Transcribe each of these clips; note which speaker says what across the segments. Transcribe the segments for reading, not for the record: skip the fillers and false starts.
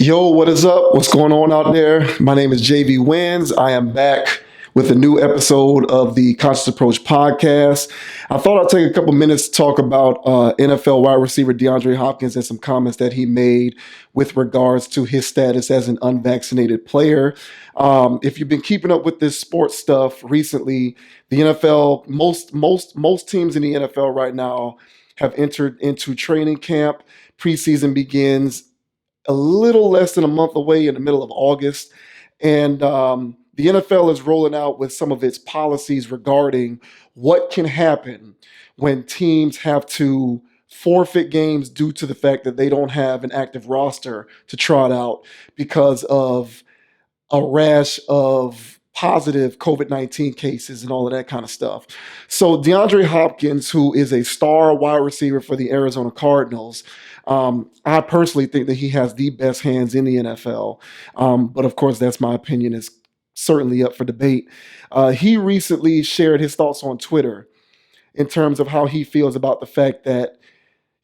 Speaker 1: Yo, what is up? What's going on out there? My name is JV Wins. I am back with a new episode of the Conscious Approach podcast. I thought I'd take a couple minutes to talk about NFL wide receiver Deandre Hopkins and some comments that he made with regards to his status as an unvaccinated player. If you've been keeping up with this sports stuff recently, the NFL, most teams in the NFL right now have entered into training camp. Preseason begins a little less than a month away in the middle of August. And the NFL is rolling out with some of its policies regarding what can happen when teams have to forfeit games due to the fact that they don't have an active roster to trot out because of a rash of positive COVID-19 cases and all of that kind of stuff. So DeAndre Hopkins, who is a star wide receiver for the Arizona Cardinals, I personally think that he has the best hands in the NFL. But of course, that's my opinion. Is certainly up for debate. He recently shared his thoughts on Twitter in terms of how he feels about the fact that,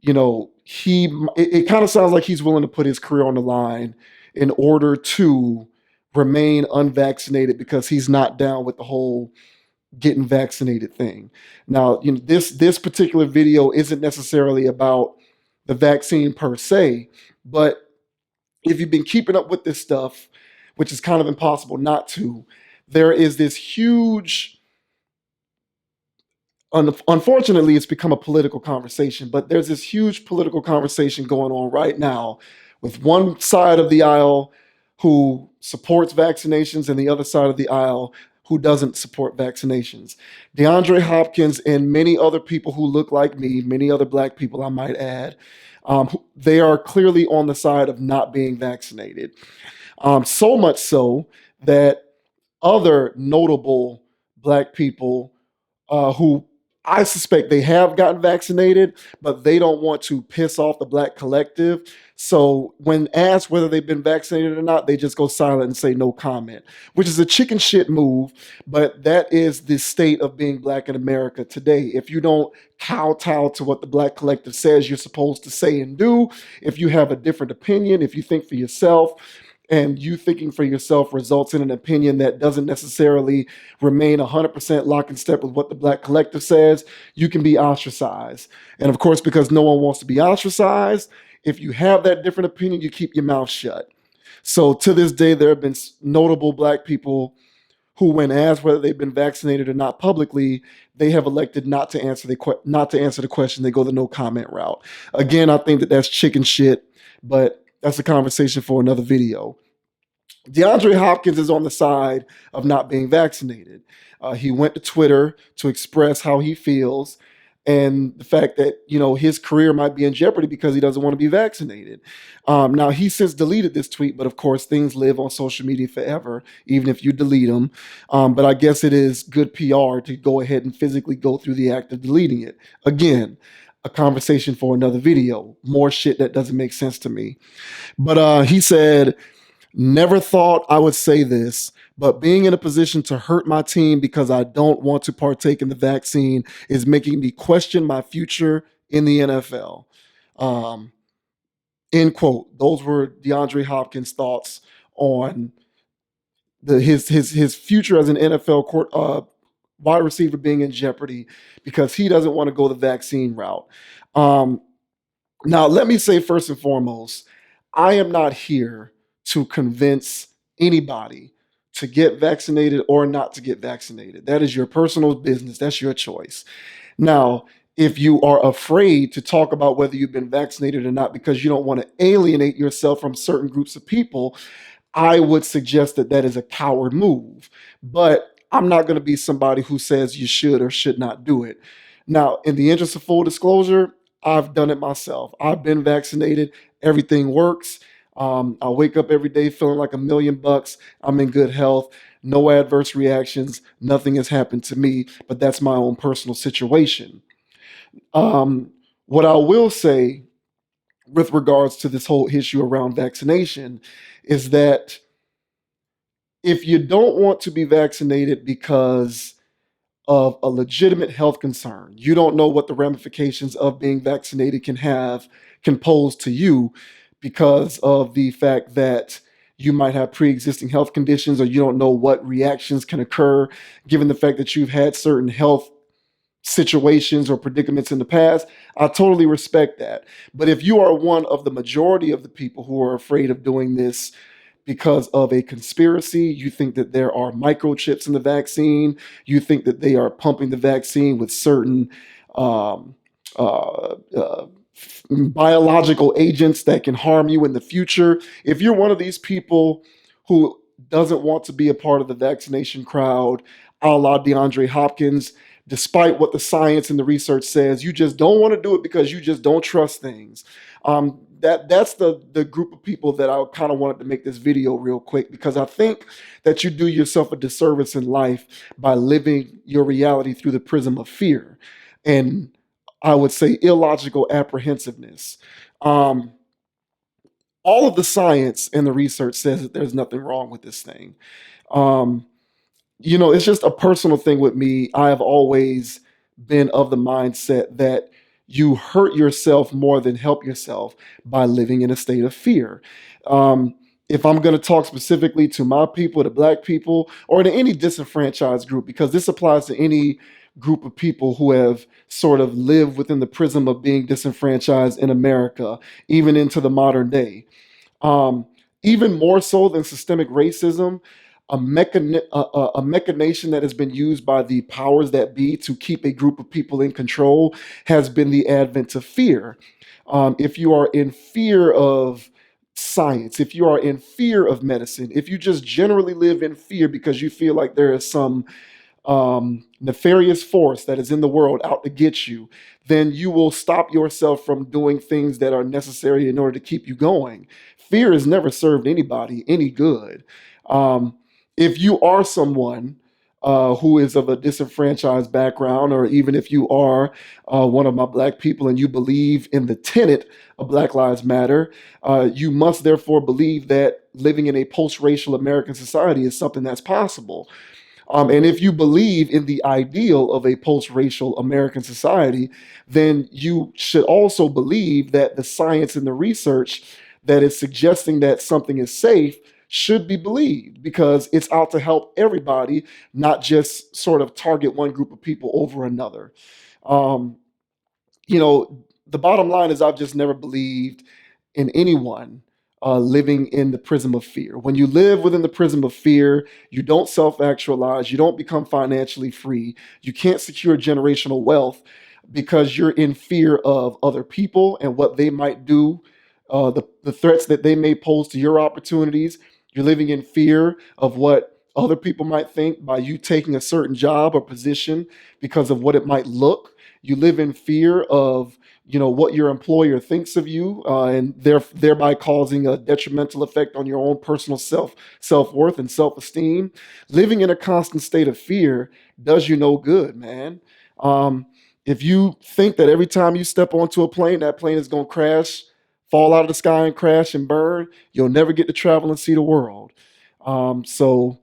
Speaker 1: it kind of sounds like he's willing to put his career on the line in order to remain unvaccinated because he's not down with the whole getting vaccinated thing. Now, this particular video isn't necessarily about the vaccine per se, but if you've been keeping up with this stuff, which is kind of impossible not to, there is this huge, unfortunately, it's become a political conversation, but there's this huge political conversation going on right now with one side of the aisle who supports vaccinations and the other side of the aisle who doesn't support vaccinations. DeAndre Hopkins and many other people who look like me, many other black people, I might add, they are clearly on the side of not being vaccinated. So much so that other notable black people who I suspect they have gotten vaccinated, but they don't want to piss off the black collective. So when asked whether they've been vaccinated or not, they just go silent and say no comment, which is a chicken shit move. But that is the state of being black in America today. If you don't kowtow to what the black collective says you're supposed to say and do, if you have a different opinion, if you think for yourself, and you thinking for yourself results in an opinion that doesn't necessarily remain 100% lock and step with what the black collective says, you can be ostracized. And of course, because no one wants to be ostracized, if you have that different opinion, you keep your mouth shut. So to this day, there have been notable black people who, when asked whether they've been vaccinated or not publicly, they have elected not to answer the question. They go the no comment route. Again, I think that that's chicken shit, but that's a conversation for another video. DeAndre Hopkins is on the side of not being vaccinated. He went to Twitter to express how he feels and the fact that his career might be in jeopardy because he doesn't want to be vaccinated. Now he's since deleted this tweet, but of course things live on social media forever, even if you delete them. But I guess it is good PR to go ahead and physically go through the act of deleting it. Again, a conversation for another video. More shit that doesn't make sense to me. But he said, never thought I would say this, but being in a position to hurt my team because I don't want to partake in the vaccine is making me question my future in the NFL. End quote. Those were DeAndre Hopkins' thoughts on his future as an NFL wide receiver being in jeopardy because he doesn't want to go the vaccine route. Now, let me say first and foremost, I am not here to convince anybody to get vaccinated or not to get vaccinated. That is your personal business. That's your choice. Now, if you are afraid to talk about whether you've been vaccinated or not because you don't want to alienate yourself from certain groups of people, I would suggest that that is a coward move. But I'm not going to be somebody who says you should or should not do it. Now, in the interest of full disclosure, I've done it myself. I've been vaccinated. Everything works. I wake up every day feeling like $1,000,000. I'm in good health. No adverse reactions. Nothing has happened to me, but that's my own personal situation. What I will say with regards to this whole issue around vaccination is that if you don't want to be vaccinated because of a legitimate health concern, you don't know what the ramifications of being vaccinated can pose to you, because of the fact that you might have pre-existing health conditions, or you don't know what reactions can occur given the fact that you've had certain health situations or predicaments in the past. I totally respect that. But if you are one of the majority of the people who are afraid of doing this because of a conspiracy, you think that there are microchips in the vaccine, you think that they are pumping the vaccine with certain um, uh, uh, biological agents that can harm you in the future. If you're one of these people who doesn't want to be a part of the vaccination crowd, a la DeAndre Hopkins, despite what the science and the research says, you just don't want to do it because you just don't trust things. That's the group of people that I kind of wanted to make this video real quick, because I think that you do yourself a disservice in life by living your reality through the prism of fear and, I would say, illogical apprehensiveness. Um, all of the science and the research says that there's nothing wrong with this thing. Um, it's just a personal thing with me. I have always been of the mindset that you hurt yourself more than help yourself by living in a state of fear. Um, if I'm going to talk specifically to my people, to Black people, or to any disenfranchised group, because this applies to any group of people who have sort of lived within the prism of being disenfranchised in America, even into the modern day. Um, Even more so than systemic racism, a machination that has been used by the powers that be to keep a group of people in control has been the advent of fear. If you are in fear of science, if you are in fear of medicine, if you just generally live in fear because you feel like there is some nefarious force that is in the world out to get you, then you will stop yourself from doing things that are necessary in order to keep you going. Fear has never served anybody any good. Um, if you are someone who is of a disenfranchised background, or even if you are one of my Black people and you believe in the tenet of Black Lives Matter, you must therefore believe that living in a post-racial American society is something that's possible. And if you believe in the ideal of a post-racial American society, then you should also believe that the science and the research that is suggesting that something is safe should be believed, because it's out to help everybody, not just sort of target one group of people over another. Um, the bottom line is I've just never believed in anyone living in the prism of fear. When you live within the prism of fear, you don't self actualize, you don't become financially free, you can't secure generational wealth because you're in fear of other people and what they might do, the threats that they may pose to your opportunities. You're living in fear of what other people might think by you taking a certain job or position because of what it might look. You live in fear of what your employer thinks of you, and thereby causing a detrimental effect on your own personal self-worth and self-esteem. Living in a constant state of fear does you no good, man. Um, if you think that every time you step onto a plane, that plane is going to crash, fall out of the sky and crash and burn, you'll never get to travel and see the world. So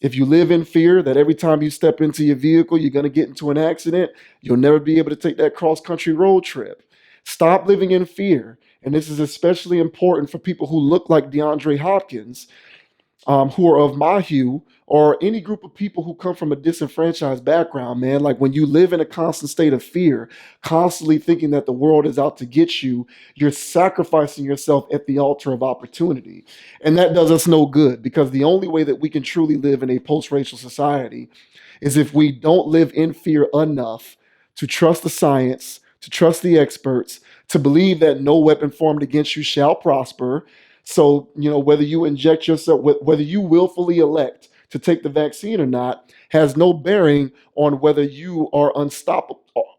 Speaker 1: if you live in fear that every time you step into your vehicle, you're going to get into an accident, you'll never be able to take that cross country road trip. Stop living in fear. And this is especially important for people who look like DeAndre Hopkins, who are of my hue, or any group of people who come from a disenfranchised background, man. Like, when you live in a constant state of fear, constantly thinking that the world is out to get you, you're sacrificing yourself at the altar of opportunity. And that does us no good, because the only way that we can truly live in a post-racial society is if we don't live in fear enough to trust the science, to trust the experts, to believe that no weapon formed against you shall prosper. So, whether you inject yourself, whether you willfully elect to take the vaccine or not, has no bearing on whether you are unstoppable.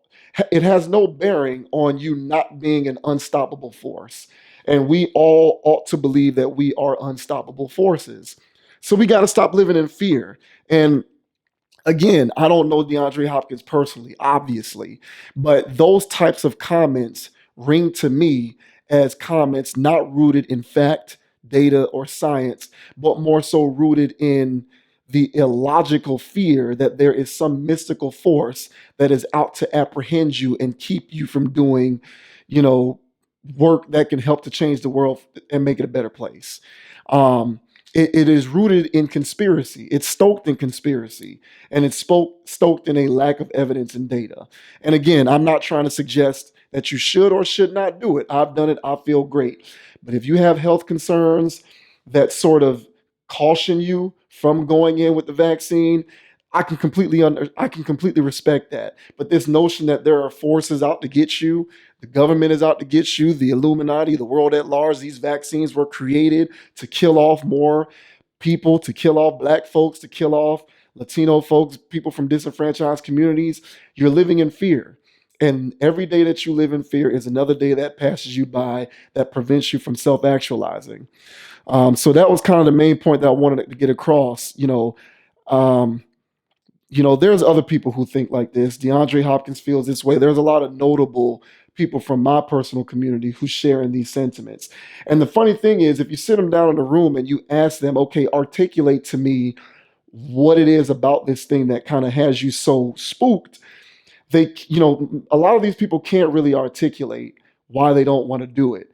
Speaker 1: It has no bearing on you not being an unstoppable force. And we all ought to believe that we are unstoppable forces. So we got to stop living in fear. And again, I don't know DeAndre Hopkins personally, obviously, but those types of comments ring to me as comments not rooted in fact, data, or science, but more so rooted in the illogical fear that there is some mystical force that is out to apprehend you and keep you from doing, you know, work that can help to change the world and make it a better place. Um, it is rooted in conspiracy. It's stoked in conspiracy, and it's stoked in a lack of evidence and data. And again, I'm not trying to suggest that you should or should not do it. I've done it. I feel great. But if you have health concerns that sort of caution you from going in with the vaccine, I can completely respect that. But this notion that there are forces out to get you, the government is out to get you, the Illuminati, the world at large, these vaccines were created to kill off more people, to kill off black folks, to kill off Latino folks, people from disenfranchised communities. You're living in fear. And every day that you live in fear is another day that passes you by that prevents you from self actualizing. So that was kind of the main point that I wanted to get across. Um, there's other people who think like this. Deandre Hopkins feels this way. There's a lot of notable people from my personal community who share in these sentiments. And the funny thing is, if you sit them down in a room and you ask them, okay, articulate to me what it is about this thing that kind of has you so spooked, a lot of these people can't really articulate why they don't want to do it.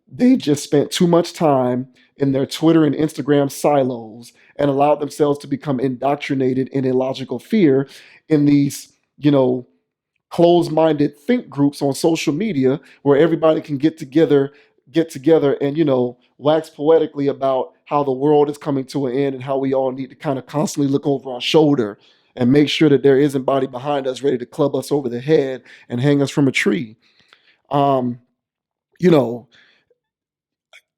Speaker 1: They just spent too much time in their Twitter and Instagram silos and allowed themselves to become indoctrinated in illogical fear in these, closed-minded think groups on social media where everybody can get together and, wax poetically about how the world is coming to an end and how we all need to kind of constantly look over our shoulder and make sure that there isn't body behind us ready to club us over the head and hang us from a tree. Um, you know,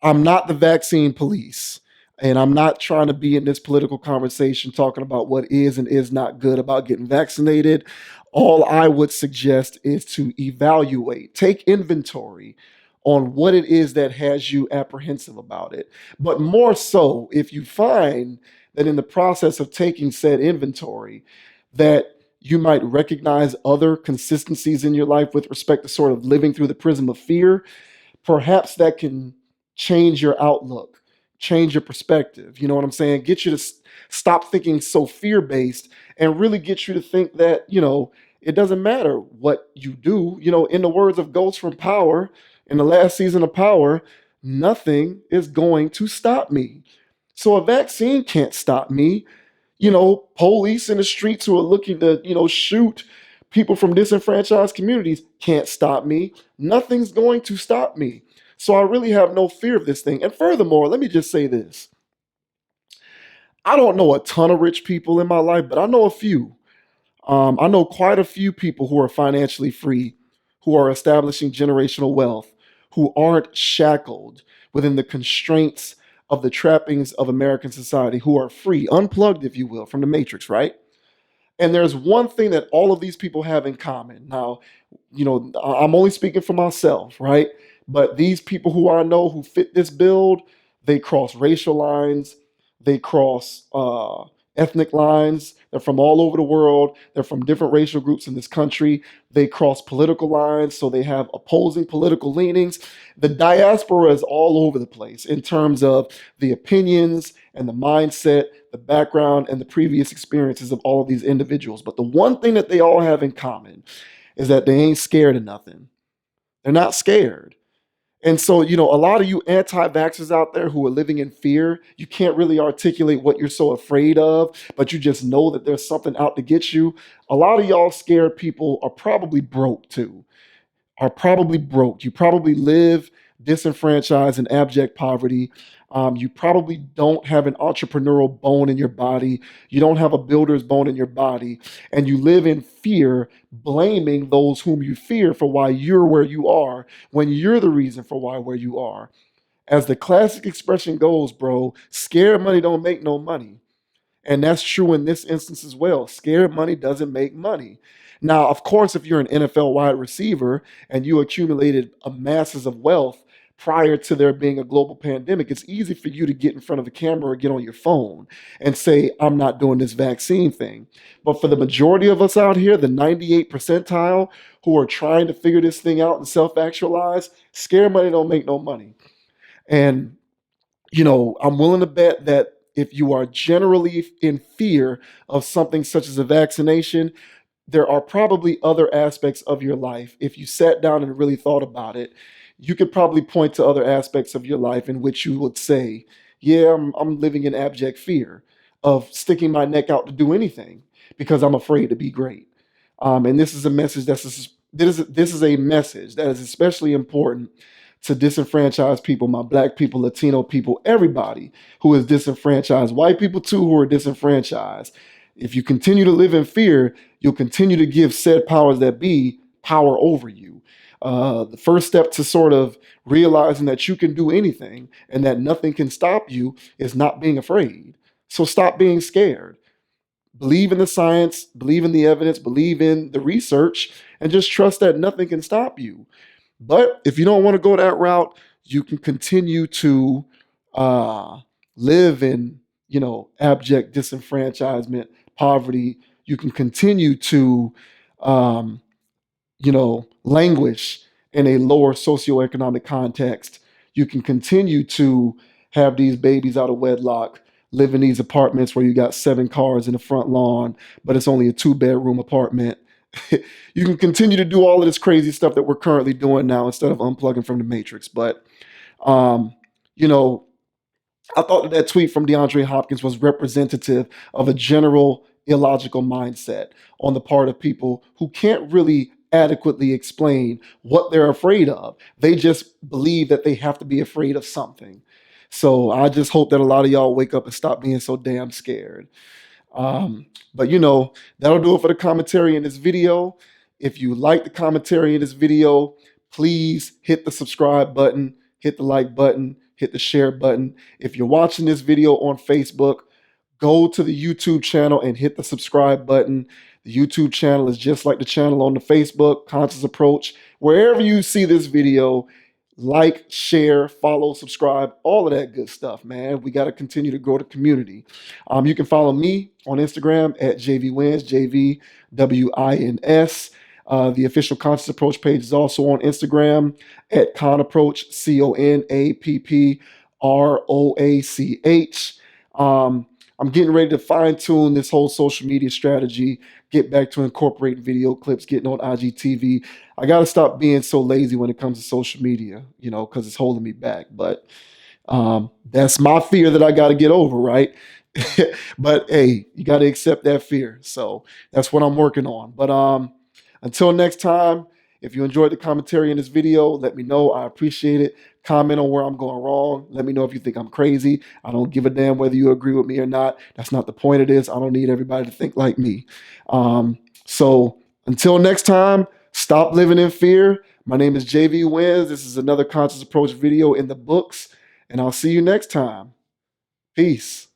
Speaker 1: I'm not the vaccine police. And I'm not trying to be in this political conversation talking about what is and is not good about getting vaccinated. All I would suggest is to evaluate, take inventory on what it is that has you apprehensive about it. But more so, if you find that in the process of taking said inventory, that you might recognize other consistencies in your life with respect to sort of living through the prism of fear, perhaps that can change your outlook, change your perspective. You know what I'm saying? Get you to stop thinking so fear based and really get you to think that, it doesn't matter what you do. In the words of Ghost from Power, in the last season of Power, nothing is going to stop me. So a vaccine can't stop me. Police in the streets who are looking to, shoot people from disenfranchised communities can't stop me. Nothing's going to stop me. So I really have no fear of this thing. And furthermore, let me just say this. I don't know a ton of rich people in my life, but I know a few. I know quite a few people who are financially free, who are establishing generational wealth, who aren't shackled within the constraints of the trappings of American society, who are free, unplugged, if you will, from the matrix, right? And there's one thing that all of these people have in common. Now, I'm only speaking for myself, right? But these people who I know who fit this build, they cross racial lines, they cross ethnic lines. They're from all over the world. They're from different racial groups in this country. They cross political lines, so they have opposing political leanings. The diaspora is all over the place in terms of the opinions and the mindset, the background, and the previous experiences of all of these individuals. But the one thing that they all have in common is that they ain't scared of nothing. They're not scared. And so, a lot of you anti-vaxxers out there who are living in fear, you can't really articulate what you're so afraid of, but you just know that there's something out to get you. A lot of y'all scared people are probably broke too, are probably broke. You probably live disenfranchised in abject poverty. You probably don't have an entrepreneurial bone in your body. You don't have a builder's bone in your body. And you live in fear, blaming those whom you fear for why you're where you are, when you're the reason for why where you are. As the classic expression goes, bro, scared money don't make no money. And that's true in this instance as well. Scared money doesn't make money. Now, of course, if you're an NFL wide receiver and you accumulated a masses of wealth prior to there being a global pandemic, it's easy for you to get in front of the camera or get on your phone and say, I'm not doing this vaccine thing. But for the majority of us out here, the 98 percentile who are trying to figure this thing out and self actualize, scared money don't make no money. And I'm willing to bet that if you are generally in fear of something such as a vaccination, there are probably other aspects of your life. If you sat down and really thought about it, you could probably point to other aspects of your life in which you would say, yeah, I'm living in abject fear of sticking my neck out to do anything because I'm afraid to be great. And this is a message this is a message that is especially important to disenfranchised people, my black people, Latino people, everybody who is disenfranchised, white people too who are disenfranchised. If you continue to live in fear, you'll continue to give said powers that be power over you. The first step to sort of realizing that you can do anything and that nothing can stop you is not being afraid. So stop being scared. Believe in the science, believe in the evidence, believe in the research, and just trust that nothing can stop you. But if you don't want to go that route, you can continue to uh, live in, abject disenfranchisement, poverty. You can continue to, um, languish in a lower socioeconomic context. You can continue to have these babies out of wedlock, live in these apartments where you got 7 cars in the front lawn, but it's only a 2-bedroom apartment. You can continue to do all of this crazy stuff that we're currently doing now instead of unplugging from the matrix. But, um, you know, I thought that tweet from Deandre Hopkins was representative of a general illogical mindset on the part of people who can't really adequately explain what they're afraid of. They just believe that they have to be afraid of something. So I just hope that a lot of y'all wake up and stop being so damn scared. But that'll do it for the commentary in this video. If you like the commentary in this video, please hit the subscribe button, hit the like button, hit the share button. If you're watching this video on Facebook, go to the YouTube channel and hit the subscribe button. The YouTube channel is just like the channel on the Facebook, Conscious Approach. Wherever you see this video, like, share, follow, subscribe, all of that good stuff, man. We got to continue to grow the community. You can follow me on Instagram at JVWins, JVWINS. The official Conscious Approach page is also on Instagram at ConApproach, ConApproach. I'm getting ready to fine tune this whole social media strategy, get back to incorporating video clips, getting on IGTV. I got to stop being so lazy when it comes to social media, because it's holding me back. But that's my fear that I got to get over, right? But hey, you got to accept that fear. So that's what I'm working on. But until next time, if you enjoyed the commentary in this video, let me know. I appreciate it. Comment on where I'm going wrong. Let me know if you think I'm crazy. I don't give a damn whether you agree with me or not. That's not the point of this. I don't need everybody to think like me. So until next time, stop living in fear. My name is JV Wins. This is another Conscious Approach video in the books, and I'll see you next time. Peace.